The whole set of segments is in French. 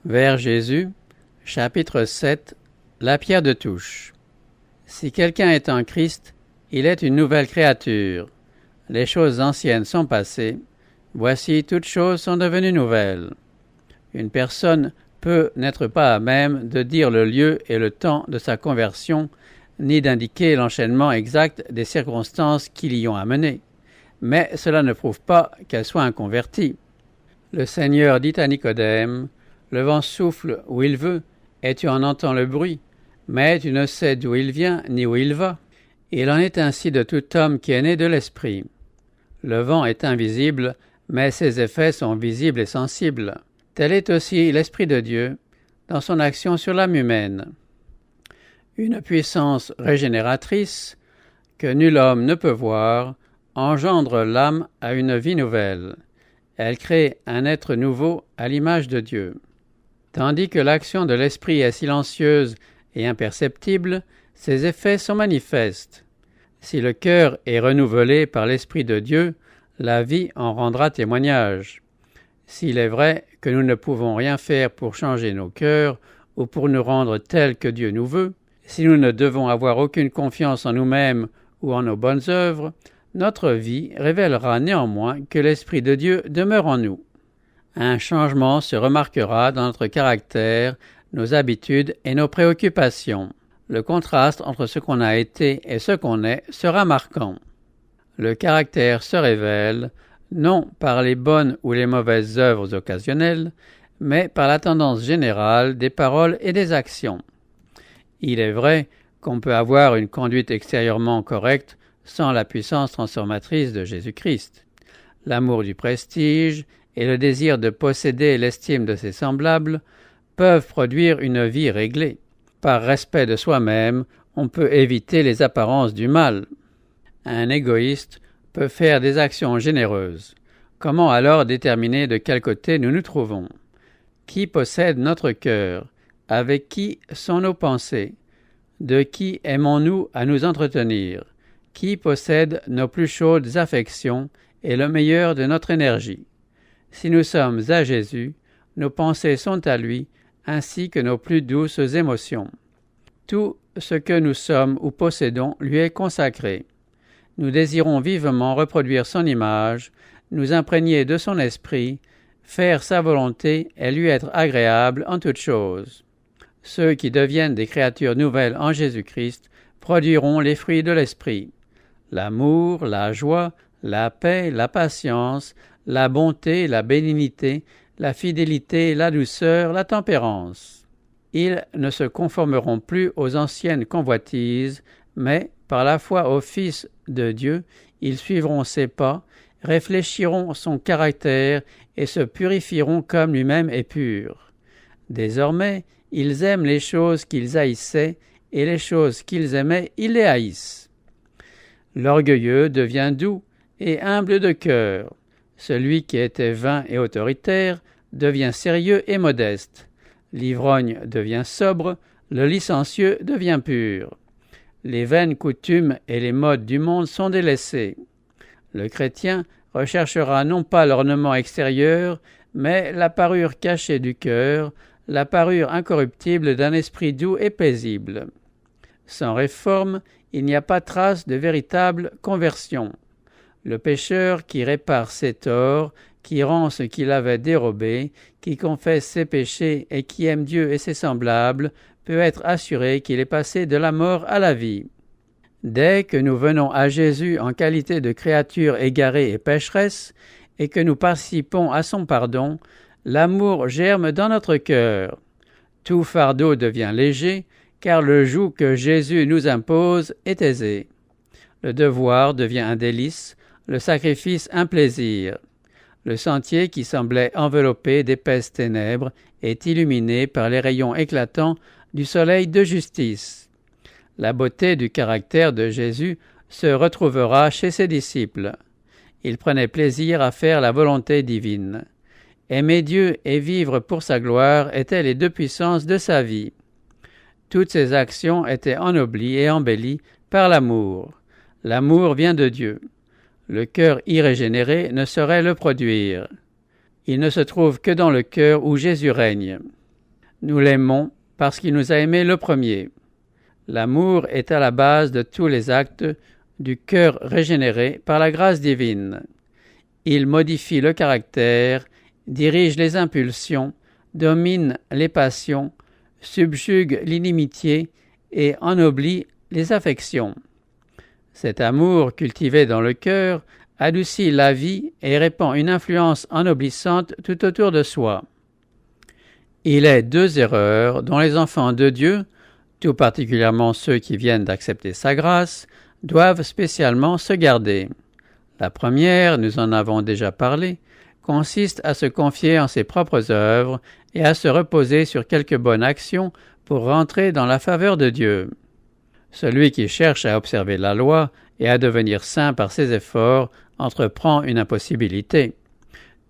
Vers Jésus, chapitre 7, la pierre de touche. Si quelqu'un est en Christ, il est une nouvelle créature. Les choses anciennes sont passées, voici toutes choses sont devenues nouvelles. Une personne peut n'être pas à même de dire le lieu et le temps de sa conversion, ni d'indiquer l'enchaînement exact des circonstances qui l'y ont amenée. Mais cela ne prouve pas qu'elle soit un converti. Le Seigneur dit à Nicodème, « Le vent souffle où il veut, et tu en entends le bruit, mais tu ne sais d'où il vient ni où il va. » Il en est ainsi de tout homme qui est né de l'Esprit. Le vent est invisible, mais ses effets sont visibles et sensibles. Tel est aussi l'Esprit de Dieu dans son action sur l'âme humaine. Une puissance régénératrice que nul homme ne peut voir engendre l'âme à une vie nouvelle. Elle crée un être nouveau à l'image de Dieu. Tandis que l'action de l'Esprit est silencieuse et imperceptible, ses effets sont manifestes. Si le cœur est renouvelé par l'Esprit de Dieu, la vie en rendra témoignage. S'il est vrai que nous ne pouvons rien faire pour changer nos cœurs ou pour nous rendre tels que Dieu nous veut, si nous ne devons avoir aucune confiance en nous-mêmes ou en nos bonnes œuvres, notre vie révélera néanmoins que l'Esprit de Dieu demeure en nous. Un changement se remarquera dans notre caractère, nos habitudes et nos préoccupations. Le contraste entre ce qu'on a été et ce qu'on est sera marquant. Le caractère se révèle, non par les bonnes ou les mauvaises œuvres occasionnelles, mais par la tendance générale des paroles et des actions. Il est vrai qu'on peut avoir une conduite extérieurement correcte sans la puissance transformatrice de Jésus-Christ. L'amour du prestige et le désir de posséder l'estime de ses semblables peuvent produire une vie réglée. Par respect de soi-même, on peut éviter les apparences du mal. Un égoïste peut faire des actions généreuses. Comment alors déterminer de quel côté nous nous trouvons? Qui possède notre cœur? Avec qui sont nos pensées? De qui aimons-nous à nous entretenir? Qui possède nos plus chaudes affections et le meilleur de notre énergie? Si nous sommes à Jésus, nos pensées sont à lui, ainsi que nos plus douces émotions. Tout ce que nous sommes ou possédons lui est consacré. Nous désirons vivement reproduire son image, nous imprégner de son esprit, faire sa volonté et lui être agréable en toutes choses. Ceux qui deviennent des créatures nouvelles en Jésus-Christ produiront les fruits de l'esprit: l'amour, la joie, la paix, la patience, la bonté, la bénignité, la fidélité, la douceur, la tempérance. Ils ne se conformeront plus aux anciennes convoitises, mais, par la foi au Fils de Dieu, ils suivront ses pas, réfléchiront son caractère et se purifieront comme lui-même est pur. Désormais, ils aiment les choses qu'ils haïssaient, et les choses qu'ils aimaient, ils les haïssent. L'orgueilleux devient doux et humble de cœur. Celui qui était vain et autoritaire devient sérieux et modeste. L'ivrogne devient sobre, le licencieux devient pur. Les vaines coutumes et les modes du monde sont délaissés. Le chrétien recherchera non pas l'ornement extérieur, mais la parure cachée du cœur, la parure incorruptible d'un esprit doux et paisible. Sans réforme, il n'y a pas trace de véritable conversion. Le pécheur qui répare ses torts, qui rend ce qu'il avait dérobé, qui confesse ses péchés et qui aime Dieu et ses semblables, peut être assuré qu'il est passé de la mort à la vie. Dès que nous venons à Jésus en qualité de créature égarée et pécheresse, et que nous participons à son pardon, l'amour germe dans notre cœur. Tout fardeau devient léger, car le joug que Jésus nous impose est aisé. Le devoir devient un délice, le sacrifice un plaisir. Le sentier qui semblait enveloppé d'épaisses ténèbres est illuminé par les rayons éclatants du soleil de justice. La beauté du caractère de Jésus se retrouvera chez ses disciples. Il prenait plaisir à faire la volonté divine. Aimer Dieu et vivre pour sa gloire étaient les deux puissances de sa vie. Toutes ses actions étaient ennoblies et embellies par l'amour. L'amour vient de Dieu. Le cœur irrégénéré ne saurait le produire. Il ne se trouve que dans le cœur où Jésus règne. nous l'aimons parce qu'il nous a aimés le premier. L'amour est à la base de tous les actes du cœur régénéré par la grâce divine. Il modifie le caractère, dirige les impulsions, domine les passions, subjugue l'inimitié et ennoblit les affections. Cet amour cultivé dans le cœur adoucit la vie et répand une influence ennoblissante tout autour de soi. Il est deux erreurs dont les enfants de Dieu, tout particulièrement ceux qui viennent d'accepter sa grâce, doivent spécialement se garder. La première, nous en avons déjà parlé, consiste à se confier en ses propres œuvres et à se reposer sur quelques bonnes actions pour rentrer dans la faveur de Dieu. Celui qui cherche à observer la loi et à devenir saint par ses efforts entreprend une impossibilité.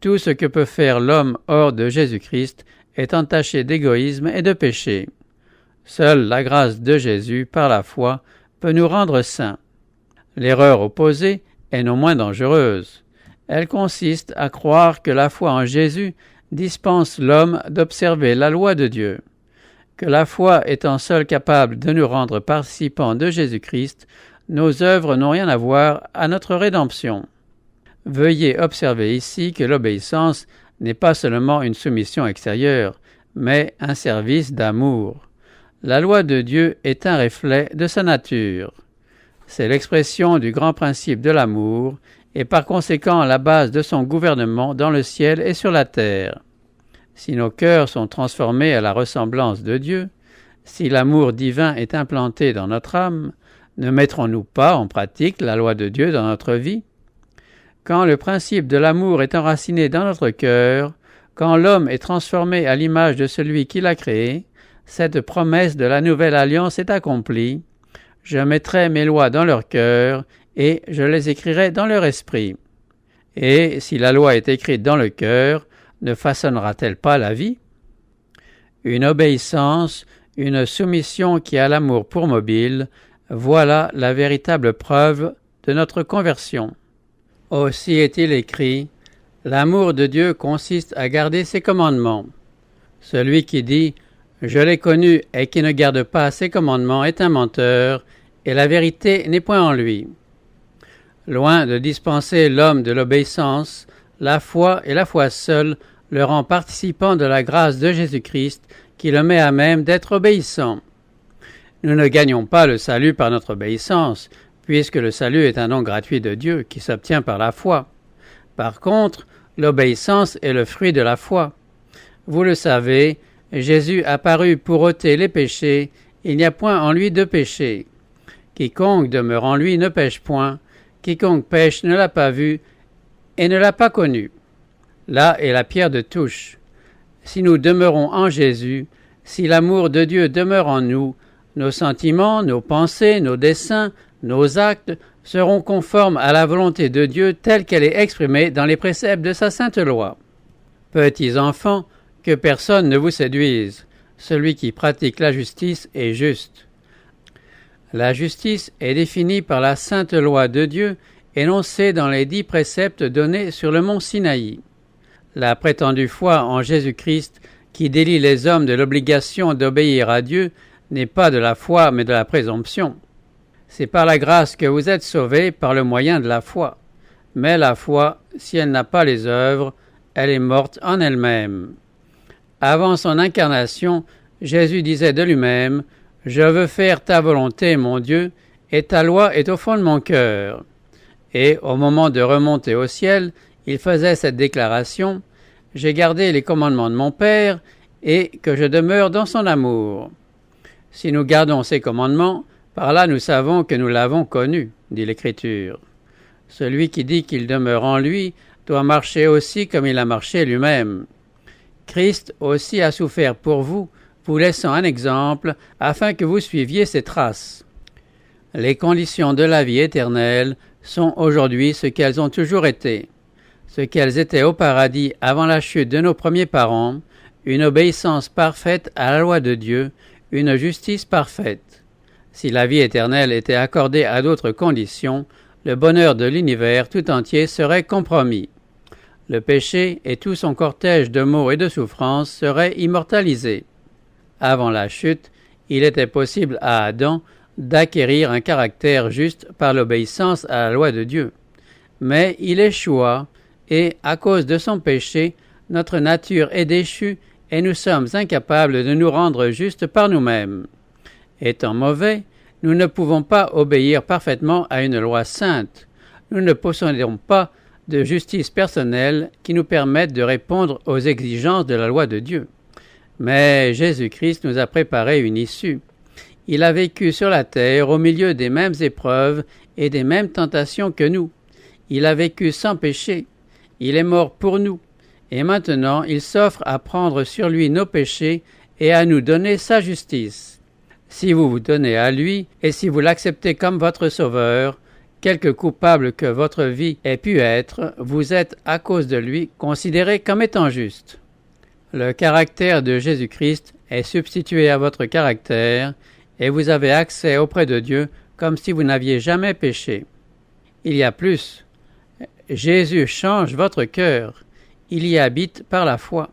Tout ce que peut faire l'homme hors de Jésus-Christ est entaché d'égoïsme et de péché. Seule la grâce de Jésus, par la foi, peut nous rendre saints. L'erreur opposée est non moins dangereuse. Elle consiste à croire que la foi en Jésus dispense l'homme d'observer la loi de Dieu. Que la foi étant seule capable de nous rendre participants de Jésus-Christ, nos œuvres n'ont rien à voir à notre rédemption. Veuillez observer ici que l'obéissance n'est pas seulement une soumission extérieure, mais un service d'amour. La loi de Dieu est un reflet de sa nature. C'est l'expression du grand principe de l'amour et par conséquent la base de son gouvernement dans le ciel et sur la terre. Si nos cœurs sont transformés à la ressemblance de Dieu, si l'amour divin est implanté dans notre âme, ne mettrons-nous pas en pratique la loi de Dieu dans notre vie? Quand le principe de l'amour est enraciné dans notre cœur, quand l'homme est transformé à l'image de celui qui l'a créé, cette promesse de la nouvelle alliance est accomplie. Je mettrai mes lois dans leur cœur et je les écrirai dans leur esprit. Et si la loi est écrite dans le cœur, ne façonnera-t-elle pas la vie? Une obéissance, une soumission qui a l'amour pour mobile, voilà la véritable preuve de notre conversion. Aussi est-il écrit, « L'amour de Dieu consiste à garder ses commandements. » Celui qui dit « Je l'ai connu » et qui ne garde pas ses commandements est un menteur, et la vérité n'est point en lui. Loin de dispenser l'homme de l'obéissance, la foi et la foi seule le rend participant de la grâce de Jésus-Christ qui le met à même d'être obéissant. Nous ne gagnons pas le salut par notre obéissance, puisque le salut est un don gratuit de Dieu qui s'obtient par la foi. Par contre, l'obéissance est le fruit de la foi. Vous le savez, Jésus apparut pour ôter les péchés, il n'y a point en lui de péché. Quiconque demeure en lui ne pêche point, quiconque pêche ne l'a pas vu et ne l'a pas connu. Là est la pierre de touche. Si nous demeurons en Jésus, si l'amour de Dieu demeure en nous, nos sentiments, nos pensées, nos desseins, nos actes seront conformes à la volonté de Dieu telle qu'elle est exprimée dans les préceptes de sa sainte loi. Petits enfants, que personne ne vous séduise. Celui qui pratique la justice est juste. La justice est définie par la sainte loi de Dieu, énoncée dans les 10 préceptes donnés sur le mont Sinaï. La prétendue foi en Jésus-Christ, qui délie les hommes de l'obligation d'obéir à Dieu, n'est pas de la foi mais de la présomption. C'est par la grâce que vous êtes sauvés par le moyen de la foi. Mais la foi, si elle n'a pas les œuvres, elle est morte en elle-même. Avant son incarnation, Jésus disait de lui-même « Je veux faire ta volonté, mon Dieu, et ta loi est au fond de mon cœur. » Et au moment de remonter au ciel, il faisait cette déclaration « J'ai gardé les commandements de mon Père, et que je demeure dans son amour. » Si nous gardons ses commandements, par là nous savons que nous l'avons connu, dit l'Écriture. Celui qui dit qu'il demeure en lui doit marcher aussi comme il a marché lui-même. Christ aussi a souffert pour vous, vous laissant un exemple, afin que vous suiviez ses traces. Les conditions de la vie éternelle sont aujourd'hui ce qu'elles ont toujours été. Ce qu'elles étaient au paradis avant la chute de nos premiers parents, une obéissance parfaite à la loi de Dieu, une justice parfaite. Si la vie éternelle était accordée à d'autres conditions, le bonheur de l'univers tout entier serait compromis. Le péché et tout son cortège de maux et de souffrances seraient immortalisés. Avant la chute, il était possible à Adam d'acquérir un caractère juste par l'obéissance à la loi de Dieu. Mais il échoua, et, à cause de son péché, notre nature est déchue et nous sommes incapables de nous rendre justes par nous-mêmes. Étant mauvais, nous ne pouvons pas obéir parfaitement à une loi sainte. Nous ne possédons pas de justice personnelle qui nous permette de répondre aux exigences de la loi de Dieu. Mais Jésus-Christ nous a préparé une issue. Il a vécu sur la terre au milieu des mêmes épreuves et des mêmes tentations que nous. Il a vécu sans péché. Il est mort pour nous. Et maintenant, il s'offre à prendre sur lui nos péchés et à nous donner sa justice. Si vous vous donnez à lui et si vous l'acceptez comme votre sauveur, quelque coupable que votre vie ait pu être, vous êtes, à cause de lui, considéré comme étant juste. Le caractère de Jésus-Christ est substitué à votre caractère et vous avez accès auprès de Dieu comme si vous n'aviez jamais péché. Il y a plus. Jésus change votre cœur. Il y habite par la foi.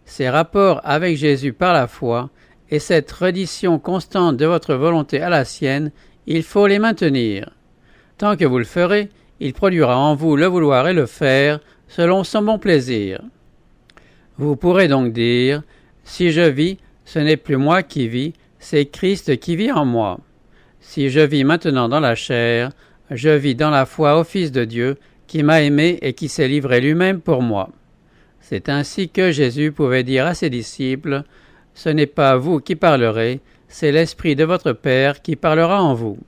Ces rapports avec Jésus par la foi et cette reddition constante de votre volonté à la sienne, il faut les maintenir. Tant que vous le ferez, il produira en vous le vouloir et le faire selon son bon plaisir. Vous pourrez donc dire, si je vis, ce n'est plus moi qui vis, c'est Christ qui vit en moi. Si je vis maintenant dans la chair, je vis dans la foi au Fils de Dieu, qui m'a aimé et qui s'est livré lui-même pour moi. C'est ainsi que Jésus pouvait dire à ses disciples, « Ce n'est pas vous qui parlerez, c'est l'Esprit de votre Père qui parlera en vous. »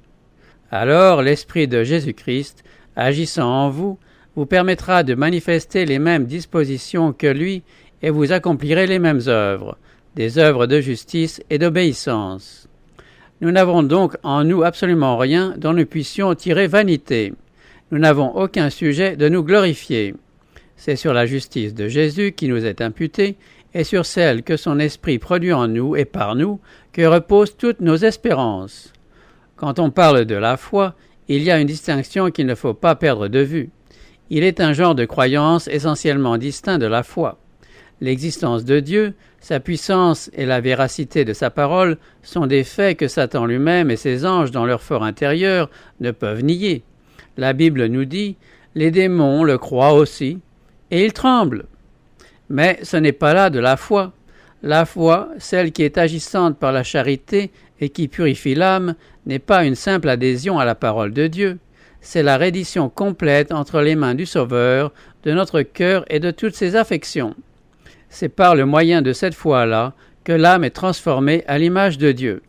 Alors l'Esprit de Jésus-Christ, agissant en vous, vous permettra de manifester les mêmes dispositions que lui et vous accomplirez les mêmes œuvres, des œuvres de justice et d'obéissance. Nous n'avons donc en nous absolument rien dont nous puissions tirer vanité. Nous n'avons aucun sujet de nous glorifier. C'est sur la justice de Jésus qui nous est imputée et sur celle que son Esprit produit en nous et par nous que reposent toutes nos espérances. Quand on parle de la foi, il y a une distinction qu'il ne faut pas perdre de vue. Il est un genre de croyance essentiellement distinct de la foi. L'existence de Dieu, sa puissance et la véracité de sa parole sont des faits que Satan lui-même et ses anges dans leur fort intérieur ne peuvent nier. La Bible nous dit « Les démons le croient aussi, et ils tremblent ». Mais ce n'est pas là de la foi. La foi, celle qui est agissante par la charité et qui purifie l'âme, n'est pas une simple adhésion à la parole de Dieu. C'est la reddition complète entre les mains du Sauveur, de notre cœur et de toutes ses affections. C'est par le moyen de cette foi-là que l'âme est transformée à l'image de Dieu.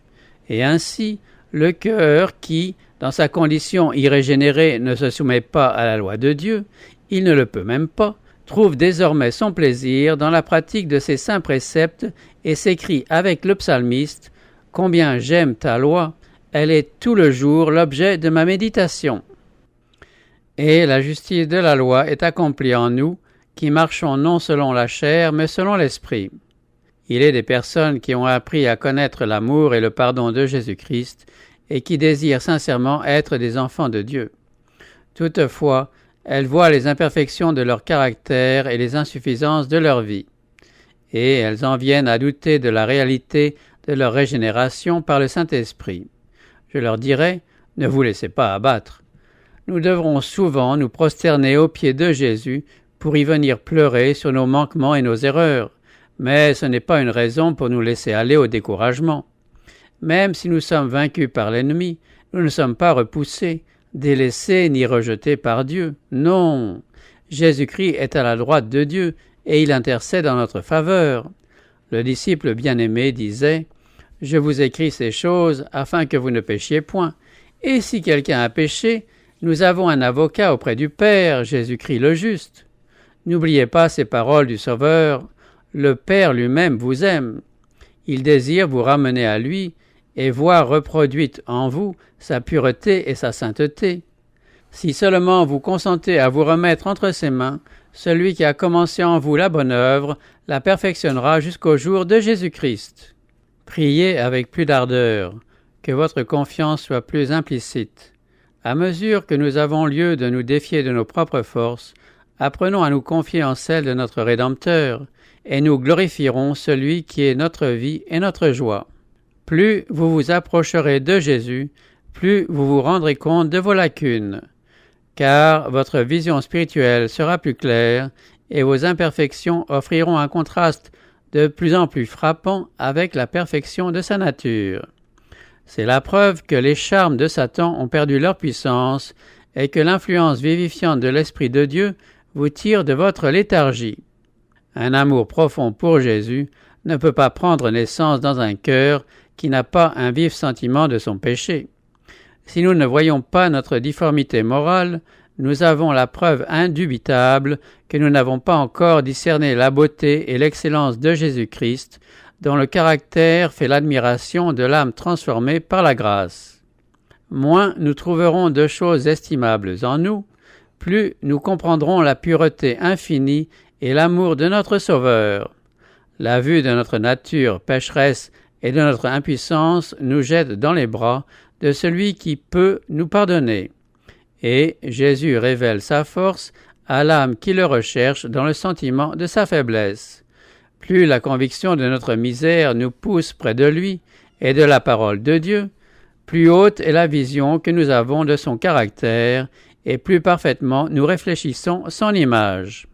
Et ainsi, le cœur qui, dans sa condition irrégénérée, ne se soumet pas à la loi de Dieu, il ne le peut même pas, trouve désormais son plaisir dans la pratique de ses saints préceptes et s'écrie avec le psalmiste « Combien j'aime ta loi, elle est tout le jour l'objet de ma méditation. » Et la justice de la loi est accomplie en nous, qui marchons non selon la chair, mais selon l'esprit. Il est des personnes qui ont appris à connaître l'amour et le pardon de Jésus-Christ et qui désirent sincèrement être des enfants de Dieu. Toutefois, elles voient les imperfections de leur caractère et les insuffisances de leur vie. Et elles en viennent à douter de la réalité de leur régénération par le Saint-Esprit. Je leur dirai, ne vous laissez pas abattre. Nous devrons souvent nous prosterner aux pieds de Jésus pour y venir pleurer sur nos manquements et nos erreurs, mais ce n'est pas une raison pour nous laisser aller au découragement. Même si nous sommes vaincus par l'ennemi, nous ne sommes pas repoussés, délaissés ni rejetés par Dieu. Non, Jésus-Christ est à la droite de Dieu et il intercède en notre faveur. Le disciple bien-aimé disait « Je vous écris ces choses afin que vous ne péchiez point. Et si quelqu'un a péché, nous avons un avocat auprès du Père, Jésus-Christ le juste. » N'oubliez pas ces paroles du Sauveur. Le Père lui-même vous aime. Il désire vous ramener à lui et voir reproduite en vous sa pureté et sa sainteté. Si seulement vous consentez à vous remettre entre ses mains, celui qui a commencé en vous la bonne œuvre la perfectionnera jusqu'au jour de Jésus-Christ. Priez avec plus d'ardeur, que votre confiance soit plus implicite. À mesure que nous avons lieu de nous défier de nos propres forces, apprenons à nous confier en celles de notre Rédempteur, et nous glorifierons celui qui est notre vie et notre joie. Plus vous vous approcherez de Jésus, plus vous vous rendrez compte de vos lacunes, car votre vision spirituelle sera plus claire et vos imperfections offriront un contraste de plus en plus frappant avec la perfection de sa nature. C'est la preuve que les charmes de Satan ont perdu leur puissance et que l'influence vivifiante de l'Esprit de Dieu vous tire de votre léthargie. Un amour profond pour Jésus ne peut pas prendre naissance dans un cœur qui n'a pas un vif sentiment de son péché. Si nous ne voyons pas notre difformité morale, nous avons la preuve indubitable que nous n'avons pas encore discerné la beauté et l'excellence de Jésus-Christ, dont le caractère fait l'admiration de l'âme transformée par la grâce. Moins nous trouverons de choses estimables en nous, plus nous comprendrons la pureté infinie et l'amour de notre Sauveur. La vue de notre nature pécheresse et de notre impuissance nous jette dans les bras de celui qui peut nous pardonner. Et Jésus révèle sa force à l'âme qui le recherche dans le sentiment de sa faiblesse. Plus la conviction de notre misère nous pousse près de lui et de la parole de Dieu, plus haute est la vision que nous avons de son caractère et plus parfaitement nous réfléchissons son image.